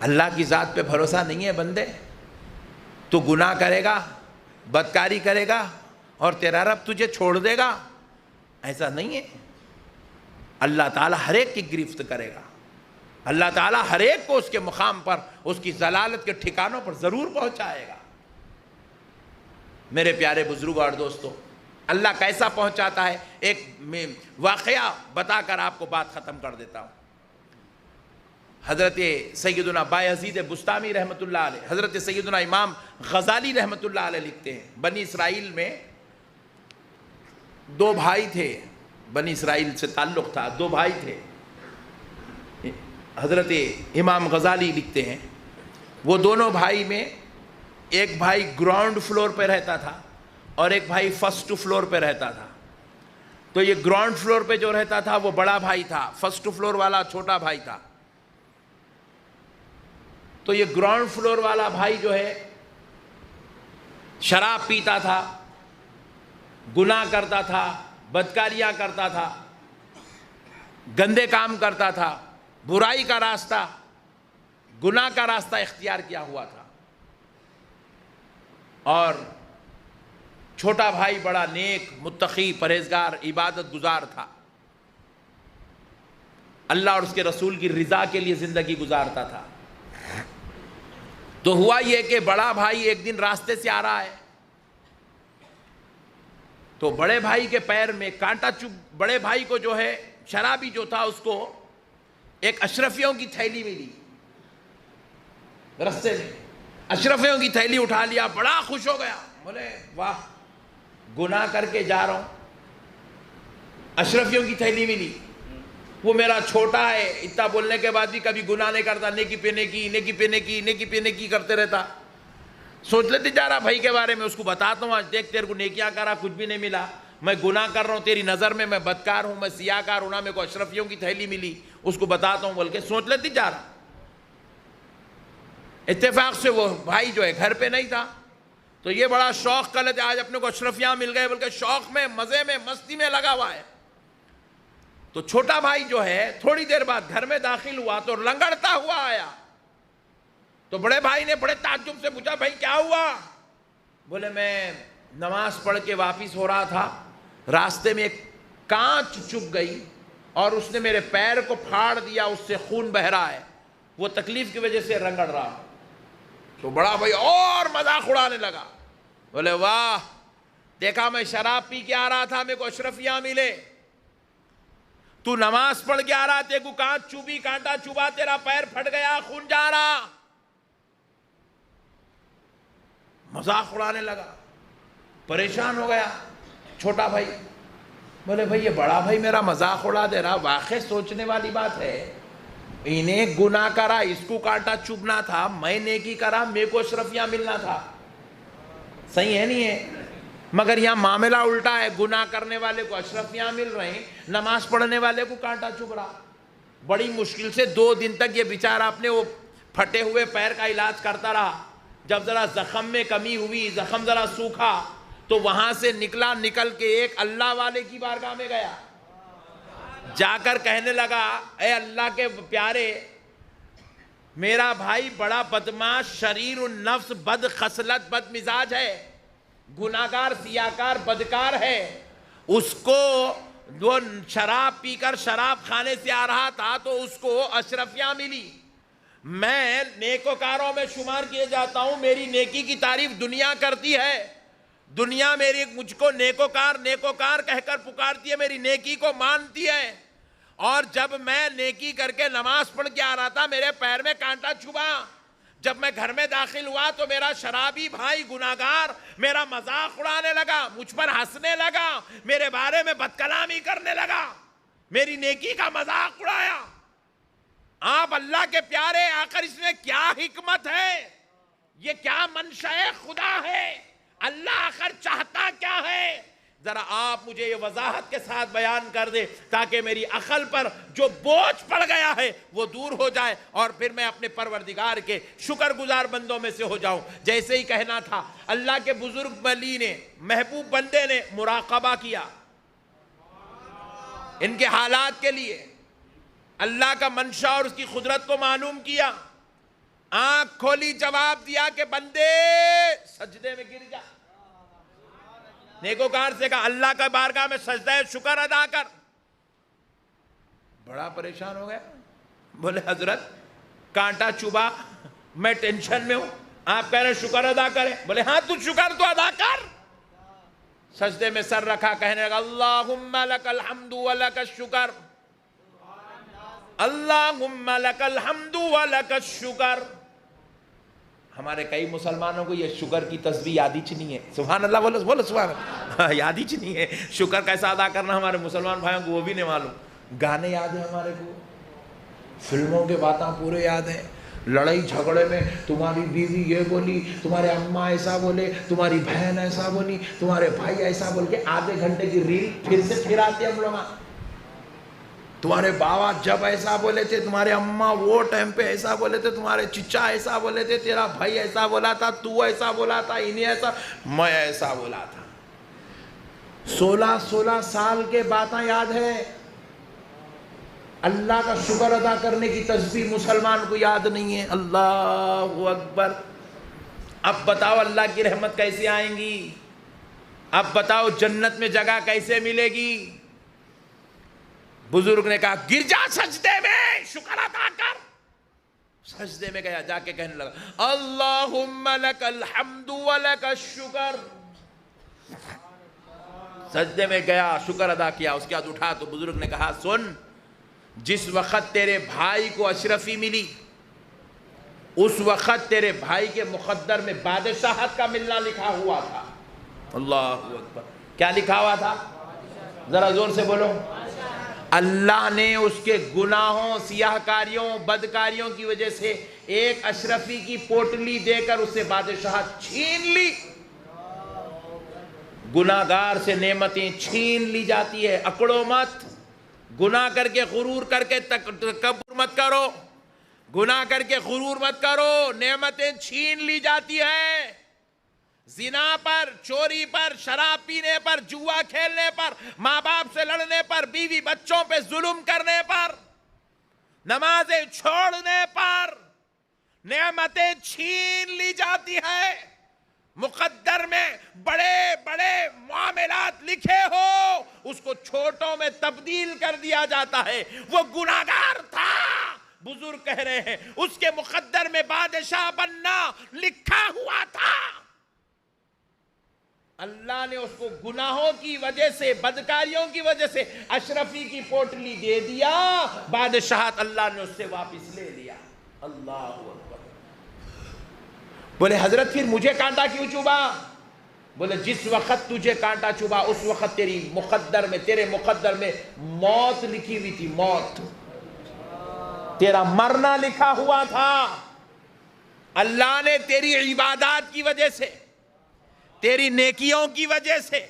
اللہ کی ذات پہ بھروسہ نہیں ہے بندے؟ تو گناہ کرے گا، بدکاری کرے گا اور تیرا رب تجھے چھوڑ دے گا؟ ایسا نہیں ہے۔ اللہ تعالیٰ ہر ایک کی گرفت کرے گا، اللہ تعالیٰ ہر ایک کو اس کے مقام پر، اس کی ضلالت کے ٹھکانوں پر ضرور پہنچائے گا۔ میرے پیارے بزرگ اور دوستو، اللہ کیسا پہنچاتا ہے، ایک واقعہ بتا کر آپ کو بات ختم کر دیتا ہوں۔ حضرت سیدنا بایزید بستامی رحمۃ اللہ علیہ، حضرت سیدنا امام غزالی رحمۃ اللہ علیہ لکھتے ہیں، بنی اسرائیل میں دو بھائی تھے، بنی اسرائیل سے تعلق تھا، دو بھائی تھے۔ حضرت امام غزالی لکھتے ہیں وہ دونوں بھائی میں ایک بھائی گراؤنڈ فلور پہ رہتا تھا اور ایک بھائی فرسٹ فلور پہ رہتا تھا۔ تو یہ گراؤنڈ فلور پہ جو رہتا تھا وہ بڑا بھائی تھا، فرسٹ فلور والا چھوٹا بھائی تھا۔ تو یہ گراؤنڈ فلور والا بھائی جو ہے شراب پیتا تھا، گناہ کرتا تھا، بدکاریاں کرتا تھا، گندے کام کرتا تھا، برائی کا راستہ، گناہ کا راستہ اختیار کیا ہوا تھا۔ اور چھوٹا بھائی بڑا نیک، متقی، پرہیزگار، عبادت گزار تھا، اللہ اور اس کے رسول کی رضا کے لیے زندگی گزارتا تھا۔ تو ہوا یہ کہ بڑا بھائی ایک دن راستے سے آ رہا ہے، تو بڑے بھائی کے پیر میں کانٹا چبھ، بڑے بھائی کو جو ہے شرابی جو تھا اس کو ایک اشرفیوں کی تھیلی ملی رستے میں، اشرفیوں کی تھیلی اٹھا لیا، بڑا خوش ہو گیا، بولے واہ گناہ کر کے جا رہا ہوں، اشرفیوں کی تھیلی ملی، وہ میرا چھوٹا ہے، اتنا بولنے کے بعد بھی کبھی گناہ نہیں کرتا، نیکی پہ نیکی، نیکی پہ نیکی، نیکی پہ نیکی کرتے رہتا۔ سوچ لیتے جا رہا بھائی کے بارے میں، اس کو بتاتا ہوں آج دیکھ تیرے کو نیکیاں کرا کچھ بھی نہیں ملا، میں گناہ کر رہا ہوں، تیری نظر میں بدکار ہوں، میں سیاہکار ہوں، نہ میرے کو اشرفیوں کی تھیلی ملی، اس کو بتاتا ہوں بول کے سوچ لیتے جا رہا۔ اتفاق سے وہ بھائی جو ہے گھر پہ نہیں تھا، تو یہ بڑا شوق کر لیتے آج اپنے کو اشرفیاں مل گئے بول کے شوق میں، مزے میں، مستی میں لگا ہوا ہے۔ تو چھوٹا بھائی جو ہے تھوڑی دیر بعد گھر میں داخل ہوا تو لنگڑتا ہوا آیا۔ تو بڑے بھائی نے بڑے تعجب سے پوچھا بھائی کیا ہوا؟ بولے میں نماز پڑھ کے واپس ہو رہا تھا، راستے میں ایک کانچ چبھ گئی اور اس نے میرے پیر کو پھاڑ دیا، اس سے خون بہ رہا ہے، وہ تکلیف کی وجہ سے رنگڑ رہا۔ تو بڑا بھائی اور مذاق اڑانے لگا، بولے واہ دیکھا میں شراب پی کے آ رہا تھا، میرے کو اشرفیاں ملے، تو نماز پڑھ کے آ رہا، تیرے کو کانچ چوبی، کانٹا چوبا، تیرا پیر پھٹ گیا، خون جا رہا۔ مذاق اڑانے لگا، پریشان ہو گیا چھوٹا بھائی، بولے بھائی یہ بڑا بھائی میرا مذاق اڑا دے رہا، واقعی سوچنے والی بات ہے، انہیں گناہ کرا، اس کو کانٹا چبھنا تھا، میں نیکی کرا، میرے کو اشرفیاں ملنا تھا، صحیح ہے نہیں ہے؟ مگر یہاں معاملہ الٹا ہے، گناہ کرنے والے کو اشرفیاں مل رہے ہیں، نماز پڑھنے والے کو کانٹا چبھ رہا۔ بڑی مشکل سے 2 دن تک یہ بیچارہ اپنے وہ پھٹے ہوئے پیر کا علاج کرتا رہا۔ جب ذرا زخم میں کمی ہوئی، زخم ذرا سوکھا، تو وہاں سے نکل کے ایک اللہ والے کی بارگاہ میں گیا، جا کر کہنے لگا اے اللہ کے پیارے، میرا بھائی بڑا بدماش، شریر النفس، بد خصلت، بد مزاج ہے، گناہگار، سیاہکار، بدکار ہے، اس کو وہ شراب پی کر شراب خانے سے آ رہا تھا تو اس کو اشرفیاں ملی، میں نیکوکاروں میں شمار کیے جاتا ہوں، میری نیکی کی تعریف دنیا کرتی ہے، دنیا میری مجھ کو نیکوکار نیکوکار کہہ کر پکارتی ہے، میری نیکی کو مانتی ہے، اور جب میں نیکی کر کے نماز پڑھ کے آ رہا تھا میرے پیر میں کانٹا چبھا، جب میں گھر میں داخل ہوا تو میرا شرابی بھائی گناہگار میرا مذاق اڑانے لگا، مجھ پر ہنسنے لگا، میرے بارے میں بد کلامی کرنے لگا، میری نیکی کا مذاق اڑایا۔ آپ اللہ کے پیارے، آخر اس میں کیا حکمت ہے؟ یہ کیا منشاء خدا ہے؟ اللہ آخر چاہتا کیا ہے؟ ذرا آپ مجھے یہ وضاحت کے ساتھ بیان کر دے تاکہ میری عقل پر جو بوجھ پڑ گیا ہے وہ دور ہو جائے اور پھر میں اپنے پروردگار کے شکر گزار بندوں میں سے ہو جاؤں۔ جیسے ہی کہنا تھا، اللہ کے بزرگ ولی نے، محبوب بندے نے مراقبہ کیا ان کے حالات کے لیے، اللہ کا منشاء اور اس کی قدرت کو معلوم کیا، آنکھ کھولی جواب دیا کہ بندے سجدے میں گر جا. نیکوکار سے کہا اللہ کا بارگاہ میں سجدہ شکر ادا کر. بڑا پریشان ہو گیا. بولے حضرت کانٹا چبھا, میں ٹینشن میں ہوں, آپ کہہ رہے ہیں شکر ادا کریں. بولے ہاں تو شکر تو ادا کر. سجدے میں سر رکھا, کہنے لگا اللہم لک الحمد ولک الشکر, اللہم لک الحمد ولک الشکر. ہمارے کئی مسلمانوں کو یہ شکر کی تسبیح یاد ہی نہیں ہے. سبحان اللہ بولو, بولو سبحان اللہ. یاد ہی نہیں ہے شکر کیسا ادا کرنا. ہمارے مسلمان بھائیوں کو وہ بھی نہیں معلوم. گانے یاد ہیں ہمارے کو, فلموں کے باتیں پورے یاد ہیں. لڑائی جھگڑے میں تمہاری بیوی یہ بولی, تمہارے اماں ایسا بولے, تمہاری بہن ایسا بولی, تمہارے بھائی ایسا بول کے آدھے گھنٹے کی ریل پھر سے پھراتے ہم لوگ. تمہارے بابا جب ایسا بولے تھے, تمہارے اماں وہ ٹائم پہ ایسا بولے تھے, تمہارے چچا ایسا بولے تھے, تیرا بھائی ایسا بولا تھا, تو ایسا بولا تھا, انہیں ایسا, میں ایسا بولا تھا. 16 سال کے باتیں یاد ہے. اللہ کا شکر ادا کرنے کی تسبیح مسلمان کو یاد نہیں ہے. اللہ اکبر. اب بتاؤ اللہ کی رحمت کیسے آئیں گی؟ اب بتاؤ جنت میں جگہ کیسے ملے گی؟ بزرگ نے کہا گر جا سجدے میں, شکر ادا کر. سجدے میں گیا, جا کے کہنے لگا اللہم لک الحمد ولک الشکر. سجدے میں گیا, شکر ادا کیا. اس کے بعد اٹھا تو بزرگ نے کہا سن, جس وقت تیرے بھائی کو اشرفی ملی, اس وقت تیرے بھائی کے مقدر میں بادشاہت کا ملنا لکھا ہوا تھا. اللہ اکبر. کیا لکھا ہوا تھا؟ ذرا زور سے بولو. اللہ نے اس کے گناہوں, سیاہ کاریوں, بدکاریوں کی وجہ سے ایک اشرفی کی پوٹلی دے کر اس سے بادشاہت چھین لی. گناہگار سے نعمتیں چھین لی جاتی ہے. اکڑو مت. گناہ کر کے غرور کر کے تکبر مت کرو. گناہ کر کے غرور مت کرو, نعمتیں چھین لی جاتی ہیں. زنا پر, چوری پر, شراب پینے پر, جوا کھیلنے پر, ماں باپ سے لڑنے پر, بیوی بچوں پہ ظلم کرنے پر, نمازیں چھوڑنے پر نعمتیں چھین لی جاتی ہیں. مقدر میں بڑے بڑے معاملات لکھے ہو, اس کو چھوٹوں میں تبدیل کر دیا جاتا ہے. وہ گناہگار تھا, بزرگ کہہ رہے ہیں اس کے مقدر میں بادشاہ بننا لکھا ہوا تھا. اللہ نے اس کو گناہوں کی وجہ سے, بدکاریوں کی وجہ سے اشرفی کی پوٹلی دے دیا, بادشاہت اللہ نے اس سے واپس لے لیا. اللہ اکبر. بولے حضرت پھر مجھے کانٹا کیوں چبھا؟ بولے جس وقت تجھے کانٹا چبھا اس وقت تیرے مقدر میں موت لکھی ہوئی تھی. موت, تیرا مرنا لکھا ہوا تھا. اللہ نے تیری عبادات کی وجہ سے, تیری نیکیوں کی وجہ سے,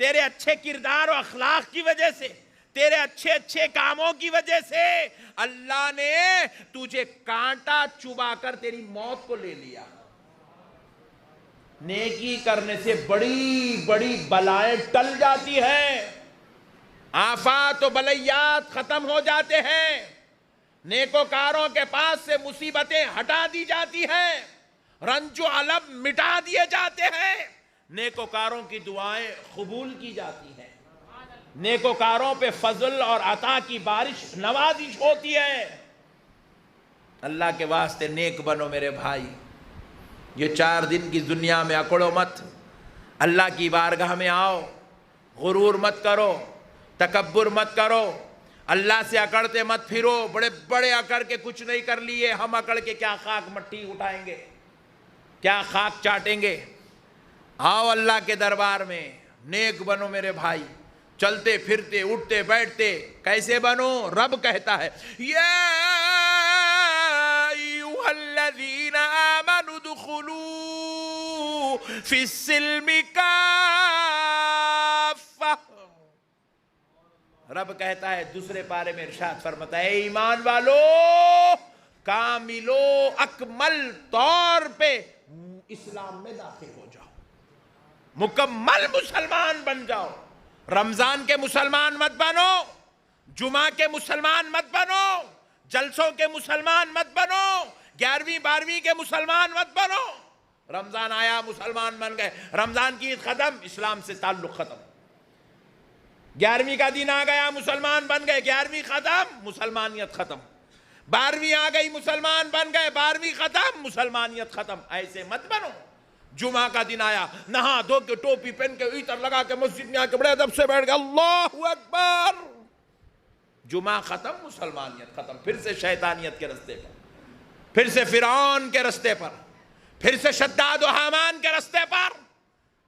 تیرے اچھے کردار و اخلاق کی وجہ سے, تیرے اچھے اچھے کاموں کی وجہ سے اللہ نے تجھے کانٹا چبھا کر تیری موت کو لے لیا. نیکی کرنے سے بڑی بڑی بلائیں ٹل جاتی ہیں, آفات و بلیات ختم ہو جاتے ہیں, نیکوکاروں کے پاس سے مصیبتیں ہٹا دی جاتی ہیں, رنج و علم مٹا دیے جاتے ہیں, نیکوکاروں کی دعائیں قبول کی جاتی ہیں, نیکوکاروں پہ فضل اور عطا کی بارش نوازش ہوتی ہے. اللہ کے واسطے نیک بنو میرے بھائی. یہ 4 دن کی دنیا میں اکڑو مت, اللہ کی بارگاہ میں آؤ, غرور مت کرو, تکبر مت کرو, اللہ سے اکڑتے مت پھرو. بڑے بڑے اکڑ کے کچھ نہیں کر لیے, ہم اکڑ کے کیا خاک مٹی اٹھائیں گے, کیا خاک چاٹیں گے. آؤ اللہ کے دربار میں, نیک بنو میرے بھائی. چلتے پھرتے اٹھتے بیٹھتے کیسے بنو؟ رب کہتا ہے یا ایھا الذین آمنوا ادخلوا فی السلم کافہ. رب کہتا ہے دوسرے پارے میں ارشاد فرماتا ہے اے ایمان والو, کامل و اکمل طور پہ اسلام میں داخل ہو جاؤ, مکمل مسلمان بن جاؤ. رمضان کے مسلمان مت بنو, جمعہ کے مسلمان مت بنو, جلسوں کے مسلمان مت بنو, 11ویں 12ویں کے مسلمان مت بنو. رمضان آیا مسلمان بن گئے, رمضان کی عید ختم, اسلام سے تعلق ختم. 11ویں کا دن آ گیا مسلمان بن گئے, 11ویں ختم, مسلمانیت ختم. 12ویں آ گئی مسلمان بن گئے, 12ویں ختم, مسلمانیت ختم. ایسے مت بنو. جمعہ کا دن آیا, نہا دھو کے ٹوپی پہن کے عطر لگا کے مسجد میں آ کے بڑے ادب سے بیٹھ گئے, اللہ اکبر. جمعہ ختم, مسلمانیت ختم. پھر سے شیطانیت کے رستے پر, پھر سے فرعون کے رستے پر, پھر سے شداد و حامان کے رستے پر.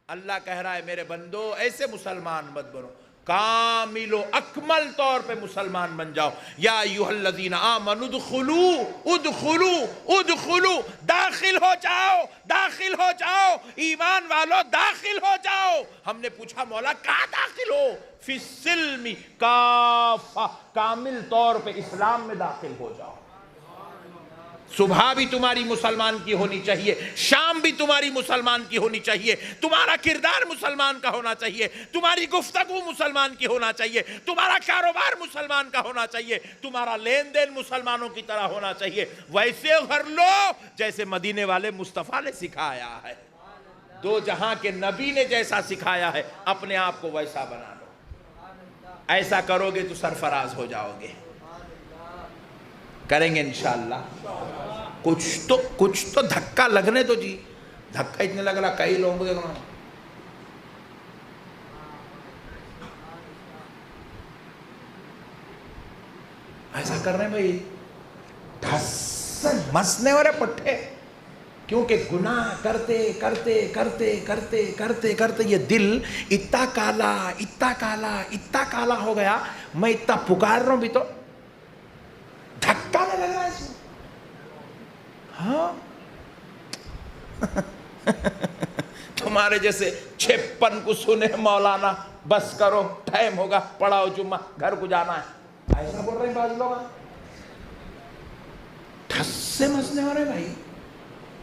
اللہ کہہ رہا ہے میرے بندو ایسے مسلمان مت بنو, کامل و اکمل طور پہ مسلمان بن جاؤ. یا ایھا الذین آمنوا ادخلوا ادخلوا ادخلوا, داخل ہو جاؤ, داخل ہو جاؤ, ایمان والو داخل ہو جاؤ. ہم نے پوچھا مولا کہاں داخل ہو؟ فی السلم کافہ, کامل طور پہ اسلام میں داخل ہو جاؤ. صبح بھی تمہاری مسلمان کی ہونی چاہیے, شام بھی تمہاری مسلمان کی ہونی چاہیے, تمہارا کردار مسلمان کا ہونا چاہیے, تمہاری گفتگو مسلمان کی ہونا چاہیے, تمہارا کاروبار مسلمان کا ہونا چاہیے, تمہارا لین دین مسلمانوں کی طرح ہونا چاہیے. ویسے گھر لو جیسے مدینے والے مصطفیٰ نے سکھایا ہے, دو جہاں کے نبی نے جیسا سکھایا ہے اپنے آپ کو ویسا بنا لو. ایسا کرو گے تو سرفراز ہو جاؤ گے. کریں گے انشاءاللہ. کچھ تو دھکا لگنے تو جی, دھکا اتنے لگ رہا کئی لوگوں کو. ایسا کر رہے ہیں بھائی, مسنے والے پٹھے, کیونکہ گناہ کرتے کرتے کرتے کرتے کرتے کرتے یہ دل اتنا کالا اتنا کالا اتنا کالا ہو گیا. میں اتنا پکار رہا ہوں بھی تو دھکا نہیں لگ رہا ہے اس میں. ہاں تمہارے جیسے 56 کو سنے مولانا, بس کرو ٹائم ہوگا, پڑھاؤ جمعہ, گھر کو جانا ہے, ایسا بول رہے ہیں بعض لوگ. ٹھس سے مسنے ہو رہے بھائی.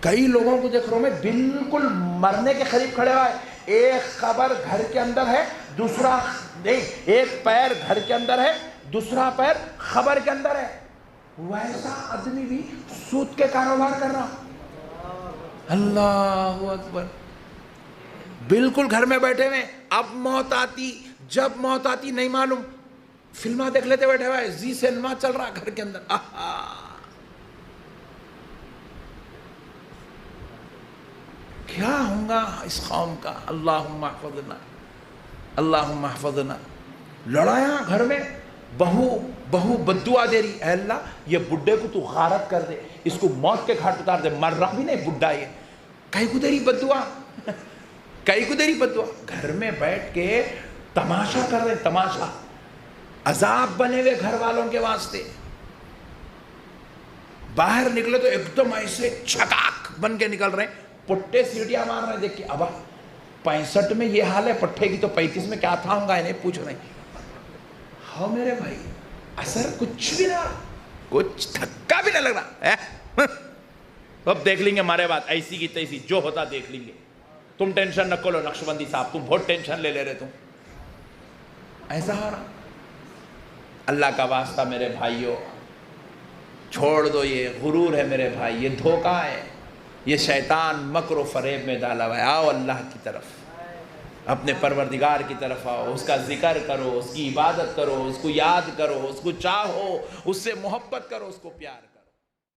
کئی لوگوں کو دیکھ رہا ہوں میں بالکل مرنے کے قریب کھڑے ہوئے, ایک خبر گھر کے اندر ہے, دوسرا نہیں, ایک پیر گھر کے اندر ہے, دوسرا پیر خبر کے اندر ہے. ویسا آدمی بھی سود کے کاروبار کر رہا. اللہ اکبر. بالکل گھر میں بیٹھے ہوئے, اب موت آتی جب موت آتی نہیں معلوم, فلمیں دیکھ لیتے بیٹھے ہوئے, زی سنیما چل رہا گھر کے اندر. کیا ہوگا اس قوم کا. اللہم احفظنا, اللہم احفظنا. لڑایا گھر میں, بہو بددعا دے رہی, اے اللہ یہ بڈھے کو تو غارت کر دے, اس کو موت کے گھاٹ اتار دے, مر رہا بھی نہیں بڈھا یہ. کئی کو دے رہی بددعا, کئی کو دے رہی بددعا. گھر میں بیٹھ کے تماشا کر رہے, تماشا. عذاب بنے ہوئے گھر والوں کے واسطے. باہر نکلے تو ایک دم ایسے چھکاک بن کے نکل رہے ہیں, پٹھے سیٹیاں مار رہے ہیں. دیکھ کے ابا 65 میں یہ حال ہے پٹھے کی, تو 35 میں کیا تھا ہوں گا, انہیں پوچھ رہے ہیں. ہاں میرے بھائی, اثر کچھ بھی نہ, کچھ دھکا بھی نہ لگ رہا. اب دیکھ لیں گے ہمارے بات ایسی کی تیسی, جو ہوتا دیکھ لیں گے. تم ٹینشن نہ کرو نقشبندی صاحب, تم بہت ٹینشن لے رہے تم. ایسا ہو رہا. اللہ کا واسطہ میرے بھائیوں, چھوڑ دو یہ غرور ہے میرے بھائی, یہ دھوکہ ہے, یہ شیطان مکر و فریب میں ڈالا ہوا ہے. آؤ اللہ کی طرف, اپنے پروردگار کی طرف آؤ, اس کا ذکر کرو, اس کی عبادت کرو, اس کو یاد کرو, اس کو چاہو, اس سے محبت کرو, اس کو پیار کرو.